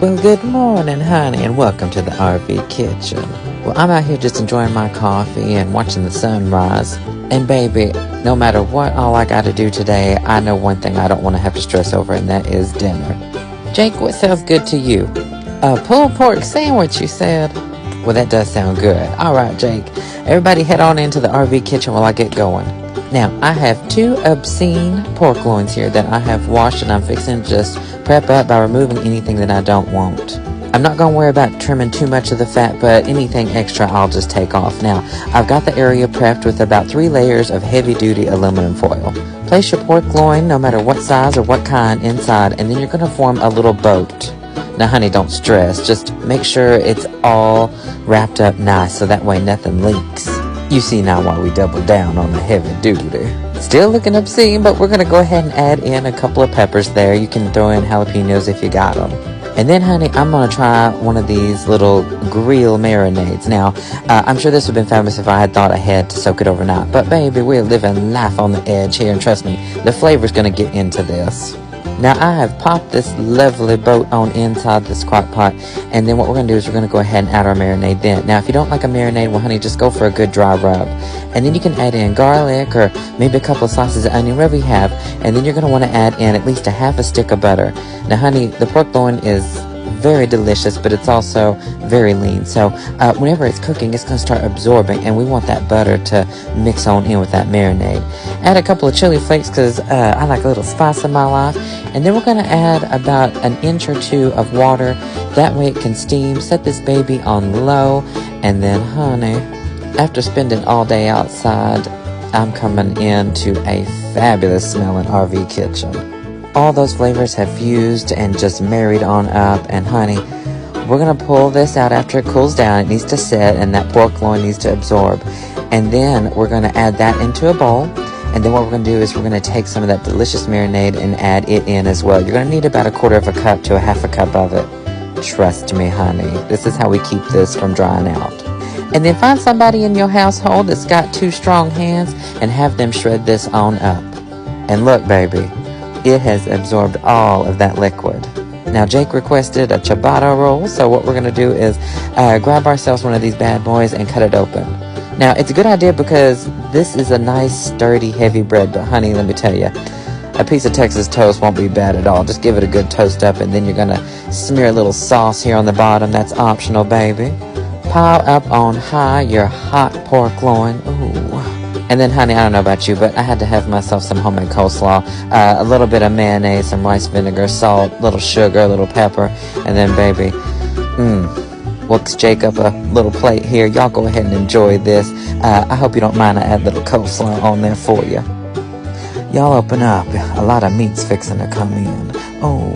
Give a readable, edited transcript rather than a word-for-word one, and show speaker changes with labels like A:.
A: Well, good morning, honey, and welcome to the RV kitchen. Well, I'm out here just enjoying my coffee and watching the sunrise. And baby, no matter what all I gotta do today, I know one thing I don't want to have to stress over, and that is dinner. Jake, what sounds good to you? A pulled pork sandwich, you said? Well, that does sound good. All right, Jake. Everybody head on into the RV kitchen while I get going. Now, I have 2 obscene pork loins here that I have washed, and I'm fixing to just prep up by removing anything that I don't want. I'm not going to worry about trimming too much of the fat, but anything extra I'll just take off. Now, I've got the area prepped with about 3 layers of heavy-duty aluminum foil. Place your pork loin, no matter what size or what kind, inside, and then you're going to form a little boat. Now, honey, don't stress. Just make sure it's all wrapped up nice so that way nothing leaks. You see now why we double down on the heavy duty. Still looking obscene, but we're going to go ahead and add in a couple of peppers there. You can throw in jalapenos if you got them. And then, honey, I'm going to try one of these little grill marinades. Now, I'm sure this would have been fabulous if I had thought ahead to soak it overnight. But, baby, we're living life on the edge here. And trust me, the flavor's going to get into this. Now, I have popped this lovely boat on inside this crock pot, and then what we're going to do is we're going to go ahead and add our marinade then. Now, if you don't like a marinade, well, honey, just go for a good dry rub. And then you can add in garlic or maybe a couple of slices of onion, whatever you have, and then you're going to want to add in at least a half a stick of butter. Now, honey, the pork loin is very delicious, but it's also very lean. So whenever it's cooking, it's going to start absorbing, and we want that butter to mix on in with that marinade. Add a couple of chili flakes because I like a little spice in my life. And then we're going to add about 1 inch or 2 of water. That way it can steam. Set this baby on low. And then, honey, after spending all day outside, I'm coming into a fabulous smelling RV kitchen. All those flavors have fused and just married on up. And honey, we're going to pull this out after it cools down. It needs to set, and that pork loin needs to absorb. And then we're going to add that into a bowl. And then what we're going to do is we're going to take some of that delicious marinade and add it in as well. You're going to need about 1/4 cup to 1/2 cup of it. Trust me, honey. This is how we keep this from drying out. And then find somebody in your household that's got 2 strong hands and have them shred this on up. And look, baby, it has absorbed all of that liquid. Now, Jake requested a ciabatta roll, so what we're going to do is grab ourselves one of these bad boys and cut it open. Now, it's a good idea because this is a nice, sturdy, heavy bread, but honey, let me tell you, a piece of Texas toast won't be bad at all. Just give it a good toast up, and then you're going to smear a little sauce here on the bottom. That's optional, baby. Pile up on high your hot pork loin. Ooh. And then, honey, I don't know about you, but I had to have myself some homemade coleslaw, a little bit of mayonnaise, some rice vinegar, salt, little sugar, a little pepper, and then, baby, Wooks Jake up a little plate here. Y'all go ahead and enjoy this. I hope you don't mind I add a little coleslaw on there for you. Y'all open up. A lot of meat's fixing to come in. Oh.